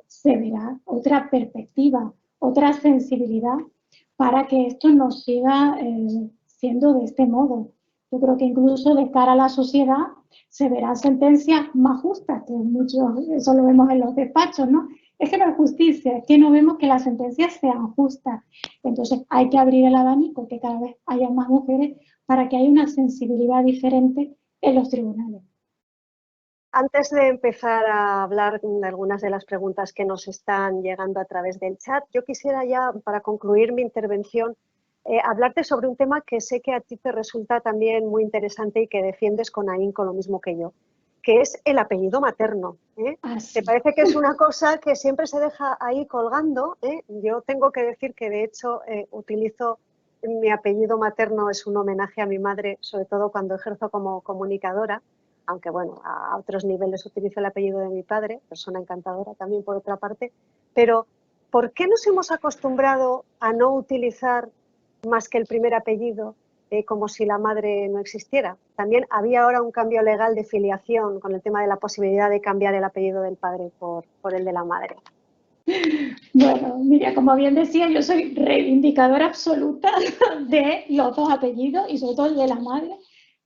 se verá otra perspectiva, otra sensibilidad para que esto no siga siendo de este modo. Yo creo que incluso de cara a la sociedad se verán sentencias más justas, que mucho, eso lo vemos en los despachos, ¿no? Es que no es justicia, es que no vemos que las sentencias sean justas. Entonces hay que abrir el abanico, que cada vez haya más mujeres para que haya una sensibilidad diferente en los tribunales. Antes de empezar a hablar de algunas de las preguntas que nos están llegando a través del chat, yo quisiera ya, para concluir mi intervención, hablarte sobre un tema que sé que a ti te resulta también muy interesante y que defiendes con ahínco lo mismo que yo, que es el apellido materno. ¿Te parece que es una cosa que siempre se deja ahí colgando? Yo tengo que decir que, de hecho, utilizo mi apellido materno, es un homenaje a mi madre, sobre todo cuando ejerzo como comunicadora, aunque bueno, a otros niveles utilizo el apellido de mi padre, persona encantadora también por otra parte, pero ¿por qué nos hemos acostumbrado a no utilizar más que el primer apellido como si la madre no existiera? También había ahora un cambio legal de filiación con el tema de la posibilidad de cambiar el apellido del padre por el de la madre. Bueno, mira, como bien decía, yo soy reivindicadora absoluta de los dos apellidos y sobre todo el de la madre.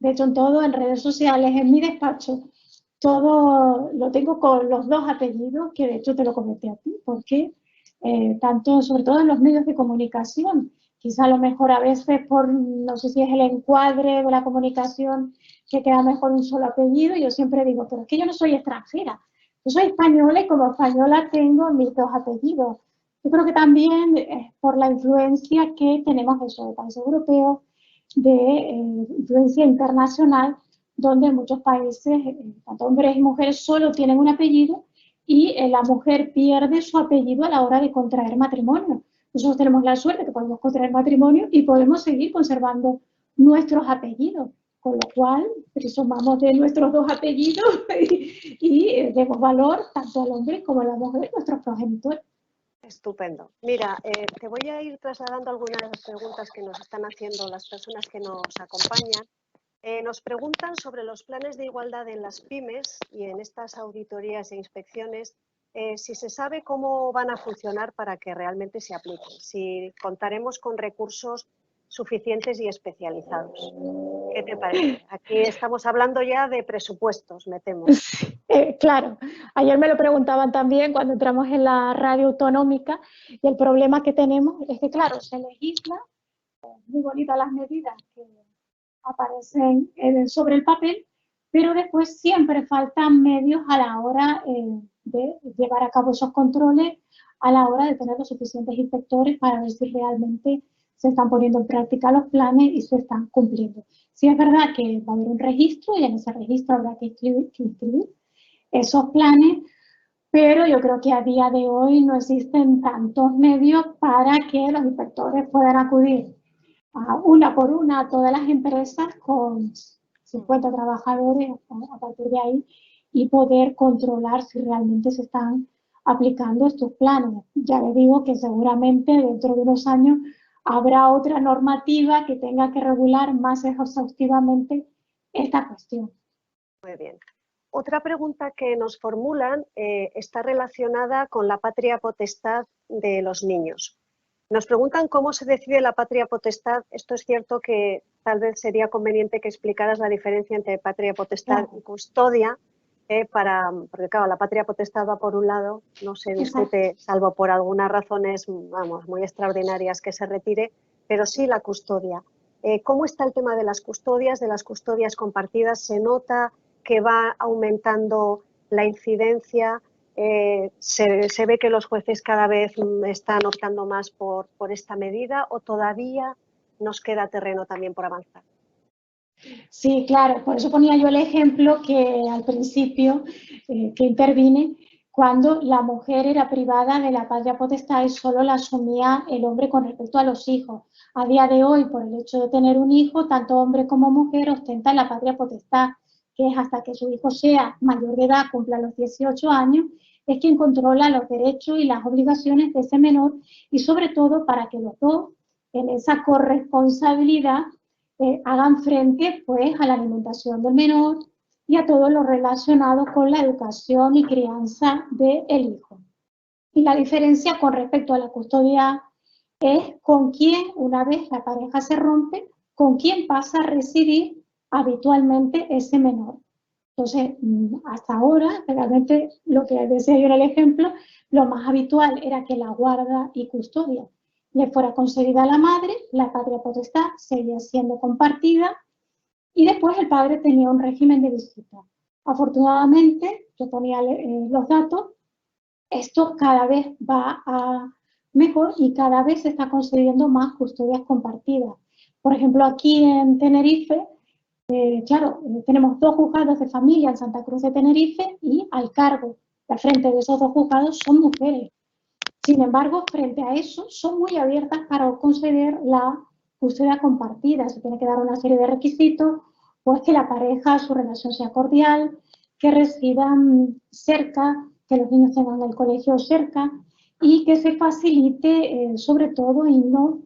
De hecho, en redes sociales, en mi despacho, todo lo tengo con los dos apellidos, que de hecho te lo comenté a ti, porque tanto, sobre todo en los medios de comunicación, quizá a lo mejor a veces por, no sé si es el encuadre de la comunicación, que queda mejor un solo apellido, y yo siempre digo, pero es que yo no soy extranjera, yo soy española y como española tengo mis dos apellidos. Yo creo que también por la influencia que tenemos eso, de países europeos, de influencia internacional, donde en muchos países, tanto hombres y mujeres, solo tienen un apellido y la mujer pierde su apellido a la hora de contraer matrimonio. Nosotros tenemos la suerte que podemos contraer matrimonio y podemos seguir conservando nuestros apellidos, con lo cual presumamos de nuestros dos apellidos y demos valor tanto al hombre como a la mujer, nuestros progenitores. Estupendo. Mira, te voy a ir trasladando algunas preguntas que nos están haciendo las personas que nos acompañan. Nos preguntan sobre los planes de igualdad en las pymes y en estas auditorías e inspecciones, si se sabe cómo van a funcionar para que realmente se apliquen, si contaremos con recursos suficientes y especializados. ¿Qué te parece? Aquí estamos hablando ya de presupuestos, me temo. Sí, claro, ayer me lo preguntaban también cuando entramos en la radio autonómica y el problema que tenemos es que, claro, se legisla, muy bonitas las medidas que aparecen sobre el papel, pero después siempre faltan medios a la hora de llevar a cabo esos controles, a la hora de tener los suficientes inspectores para ver si realmente se están poniendo en práctica los planes y se están cumpliendo. Sí es verdad que va a haber un registro y en ese registro habrá que inscribir esos planes, pero yo creo que a día de hoy no existen tantos medios para que los inspectores puedan acudir una por una a todas las empresas con 50 trabajadores a partir de ahí y poder controlar si realmente se están aplicando estos planes. Ya les digo que seguramente dentro de unos años habrá otra normativa que tenga que regular más exhaustivamente esta cuestión. Muy bien. Otra pregunta que nos formulan está relacionada con la patria potestad de los niños. Nos preguntan cómo se decide la patria potestad. Esto es cierto que tal vez sería conveniente que explicaras la diferencia entre patria potestad y custodia, porque claro, la patria potestad va por un lado, no se discute, salvo por algunas razones, vamos, muy extraordinarias que se retire, pero sí la custodia. ¿Cómo está el tema de las custodias compartidas? ¿Se nota que va aumentando la incidencia? ¿Se ve que los jueces cada vez están optando más por esta medida o todavía nos queda terreno también por avanzar? Sí, claro, por eso ponía yo el ejemplo que al principio que intervine, cuando la mujer era privada de la patria potestad y solo la asumía el hombre con respecto a los hijos. A día de hoy, por el hecho de tener un hijo, tanto hombre como mujer ostentan la patria potestad, que es hasta que su hijo sea mayor de edad, cumpla los 18 años, es quien controla los derechos y las obligaciones de ese menor y sobre todo para que los dos, en esa corresponsabilidad, hagan frente pues, a la alimentación del menor y a todo lo relacionado con la educación y crianza del hijo. Y la diferencia con respecto a la custodia es con quién, una vez la pareja se rompe, con quién pasa a residir habitualmente ese menor. Entonces, hasta ahora, realmente lo que decía yo en el ejemplo, lo más habitual era que la guarda y custodia le fuera concedida a la madre, la patria potestad seguía siendo compartida y después el padre tenía un régimen de visita. Afortunadamente, yo ponía los datos, esto cada vez va a mejor y cada vez se está concediendo más custodias compartidas. Por ejemplo, aquí en Tenerife, claro, tenemos 2 juzgados de familia en Santa Cruz de Tenerife y al cargo, al frente de esos 2 juzgados son mujeres. Sin embargo, frente a eso, son muy abiertas para conceder la custodia compartida. Se tiene que dar una serie de requisitos, pues que la pareja, su relación sea cordial, que residan cerca, que los niños tengan el colegio cerca y que se facilite, sobre todo, y no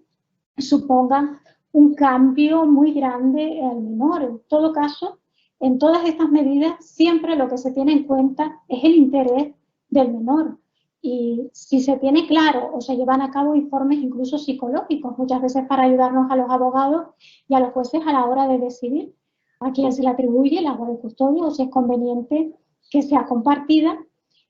suponga un cambio muy grande al menor. En todo caso, en todas estas medidas, siempre lo que se tiene en cuenta es el interés del menor. Y si se tiene claro o se llevan a cabo informes incluso psicológicos, muchas veces para ayudarnos a los abogados y a los jueces a la hora de decidir a quién se le atribuye la guardia de custodia o si es conveniente que sea compartida.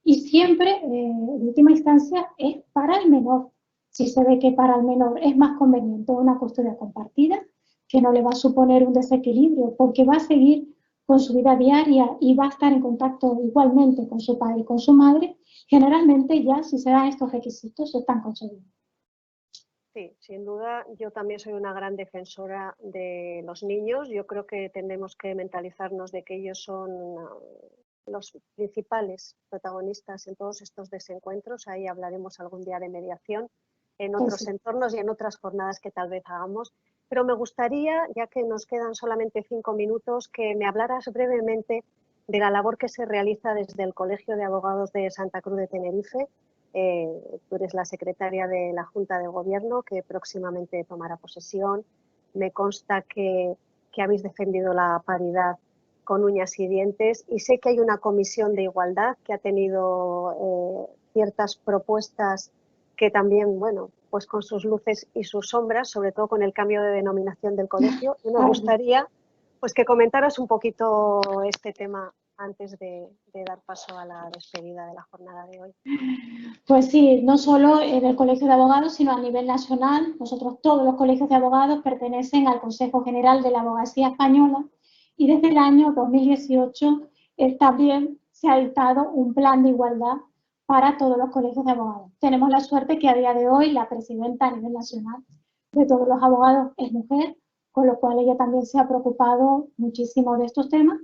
Y siempre, en última instancia, es para el menor. Si se ve que para el menor es más conveniente una custodia compartida, que no le va a suponer un desequilibrio, porque va a seguir con su vida diaria y va a estar en contacto igualmente con su padre y con su madre, generalmente ya si se dan estos requisitos se están concedidos. Sí, sin duda, yo también soy una gran defensora de los niños. Yo creo que tenemos que mentalizarnos de que ellos son los principales protagonistas en todos estos desencuentros. Ahí hablaremos algún día de mediación en otros entornos y en otras jornadas que tal vez hagamos. Pero me gustaría, ya que nos quedan solamente 5 minutos, que me hablaras brevemente de la labor que se realiza desde el Colegio de Abogados de Santa Cruz de Tenerife. Tú eres la secretaria de la Junta de Gobierno que próximamente tomará posesión. Me consta que que habéis defendido la paridad con uñas y dientes, y sé que hay una comisión de igualdad que ha tenido ciertas propuestas que también, bueno, pues con sus luces y sus sombras, sobre todo con el cambio de denominación del colegio. Y me gustaría pues que comentaras un poquito este tema antes de dar paso a la despedida de la jornada de hoy. Pues sí, no solo en el Colegio de Abogados, sino a nivel nacional. Nosotros, todos los colegios de abogados, pertenecen al Consejo General de la Abogacía Española, y desde el año 2018 también se ha dictado un plan de igualdad para todos los colegios de abogados. Tenemos la suerte que a día de hoy la presidenta a nivel nacional de todos los abogados es mujer, con lo cual ella también se ha preocupado muchísimo de estos temas.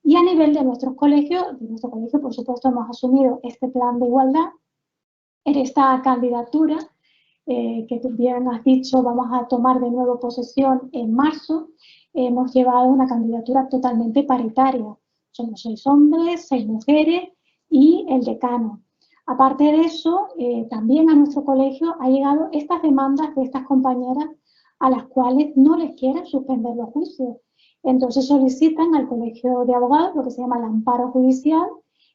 Y a nivel de nuestro colegio, por supuesto, hemos asumido este plan de igualdad. En esta candidatura, que tú bien has dicho, vamos a tomar de nuevo posesión en marzo. Hemos llevado una candidatura totalmente paritaria. Somos 6 hombres, 6 mujeres y el decano. Aparte de eso, también a nuestro colegio ha llegado estas demandas de estas compañeras a las cuales no les quieren suspender los juicios. Entonces solicitan al Colegio de Abogados lo que se llama el amparo judicial,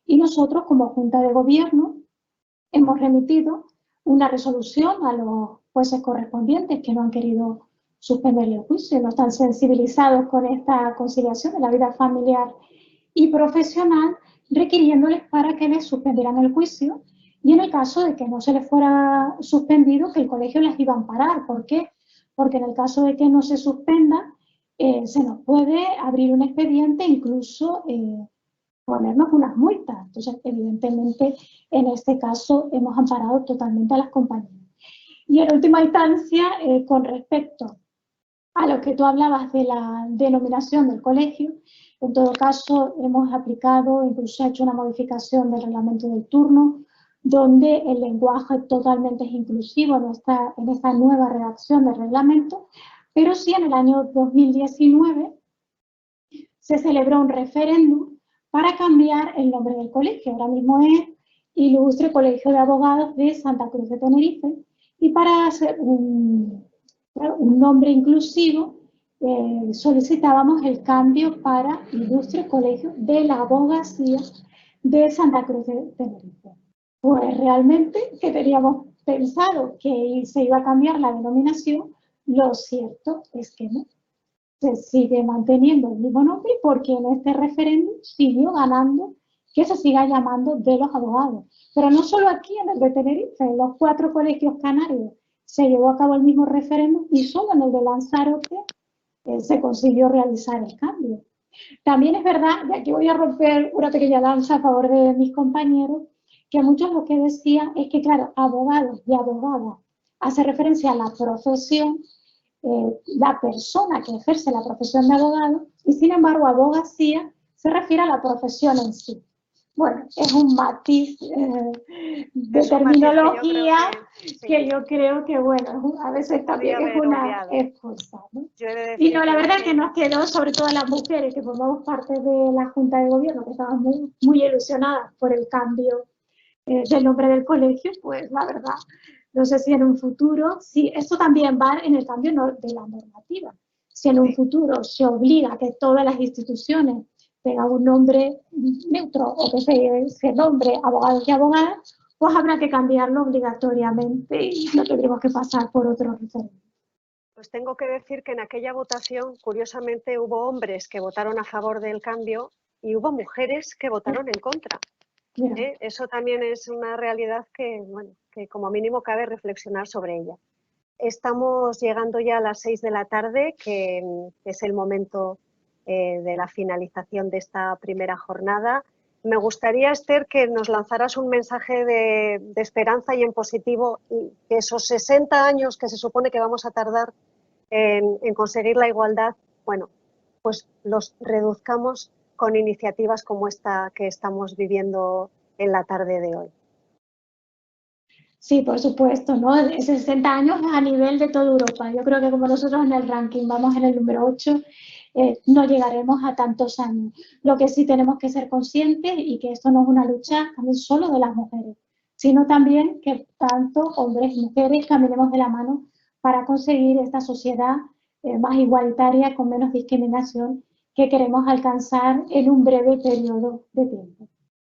y nosotros, como Junta de Gobierno, hemos remitido una resolución a los jueces correspondientes que no han querido suspender el juicio, no están sensibilizados con esta conciliación de la vida familiar y profesional, requiriéndoles para que les suspendieran el juicio, y en el caso de que no se les fuera suspendido, que el colegio les iba a amparar. ¿Por qué? Porque en el caso de que no se suspenda, se nos puede abrir un expediente, incluso ponernos unas multas. Entonces, evidentemente, en este caso hemos amparado totalmente a las compañías. Y en última instancia, con respecto a lo que tú hablabas de la denominación del colegio, en todo caso hemos aplicado, incluso hecho una modificación del reglamento del turno, donde el lenguaje totalmente es inclusivo, no está en esta nueva redacción del reglamento, pero sí en el año 2019 se celebró un referéndum para cambiar el nombre del colegio. Ahora mismo es Ilustre Colegio de Abogados de Santa Cruz de Tenerife, y para hacer un nombre inclusivo solicitábamos el cambio para Ilustre Colegio de la Abogacía de Santa Cruz de Tenerife. Pues realmente que teníamos pensado que se iba a cambiar la denominación, lo cierto es que no. Se sigue manteniendo el mismo nombre, porque en este referéndum siguió ganando que se siga llamando de los abogados. Pero no solo aquí en el de Tenerife, en los 4 colegios canarios se llevó a cabo el mismo referéndum, y solo en el de Lanzarote se consiguió realizar el cambio. También es verdad, y aquí voy a romper una pequeña lanza a favor de mis compañeros, que muchos lo que decían es que, claro, abogados y abogadas hace referencia a la profesión, la persona que ejerce la profesión de abogado, y sin embargo abogacía se refiere a la profesión en sí. Bueno, es un matiz de terminología que yo creo que, bueno, a veces también es una excusa, ¿no? Y no, la verdad es que nos quedó, sobre todo a las mujeres que formamos parte de la Junta de Gobierno, que estábamos muy, muy ilusionadas por el cambio del nombre del colegio, pues la verdad, no sé si en un futuro, si esto también va en el cambio de la normativa, si en un futuro se obliga a que todas las instituciones tengan un nombre neutro, o que se nombre abogados y abogadas, pues habrá que cambiarlo obligatoriamente y no tendremos que pasar por otro referéndum. Pues tengo que decir que en aquella votación, curiosamente, hubo hombres que votaron a favor del cambio y hubo mujeres que votaron en contra. Eso también es una realidad que, bueno, que como mínimo cabe reflexionar sobre ella. Estamos llegando ya a las 6 de la tarde, que es el momento de la finalización de esta primera jornada. Me gustaría, Esther, que nos lanzaras un mensaje de esperanza y en positivo, y que esos 60 años que se supone que vamos a tardar en conseguir la igualdad, bueno, pues los reduzcamos con iniciativas como esta que estamos viviendo en la tarde de hoy. Sí, por supuesto, ¿no? 60 años a nivel de toda Europa. Yo creo que como nosotros en el ranking vamos en el número 8, no llegaremos a tantos años. Lo que sí tenemos que ser conscientes, y que esto no es una lucha también solo de las mujeres, sino también que tanto hombres y mujeres caminemos de la mano para conseguir esta sociedad más igualitaria, con menos discriminación, que queremos alcanzar en un breve periodo de tiempo.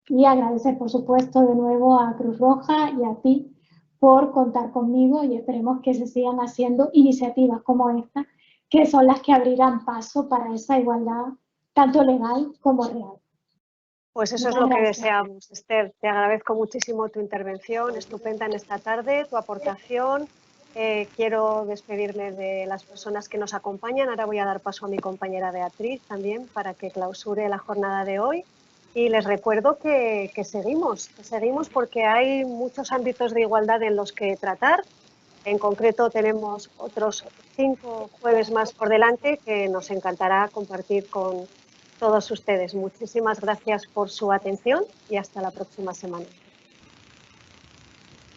Y agradecer, por supuesto, de nuevo a Cruz Roja y a ti por contar conmigo, y esperemos que se sigan haciendo iniciativas como esta, que son las que abrirán paso para esa igualdad, tanto legal como real. Pues eso es Muchas lo que gracias. deseamos, Esther. Te agradezco muchísimo tu intervención, estupenda en esta tarde, tu aportación. Quiero despedirme de las personas que nos acompañan. Ahora voy a dar paso a mi compañera Beatriz también para que clausure la jornada de hoy. Y les recuerdo que seguimos porque hay muchos ámbitos de igualdad en los que tratar. En concreto tenemos otros 5 jueves más por delante que nos encantará compartir con todos ustedes. Muchísimas gracias por su atención y hasta la próxima semana.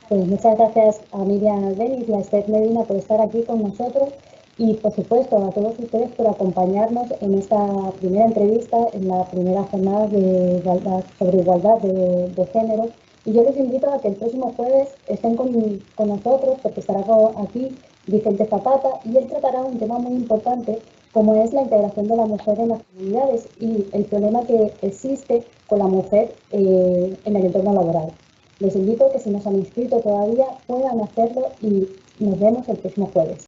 Pues muchas gracias a Miriam Albeniz y a Esther Medina por estar aquí con nosotros y, por supuesto, a todos ustedes por acompañarnos en esta primera entrevista, en la primera jornada de igualdad, sobre igualdad de género. Y yo les invito a que el próximo jueves estén con nosotros, porque estará aquí Vicente Zapata y él tratará un tema muy importante, como es la integración de la mujer en las comunidades y el problema que existe con la mujer en el entorno laboral. Les invito a que si no se han inscrito todavía puedan hacerlo y nos vemos el próximo jueves.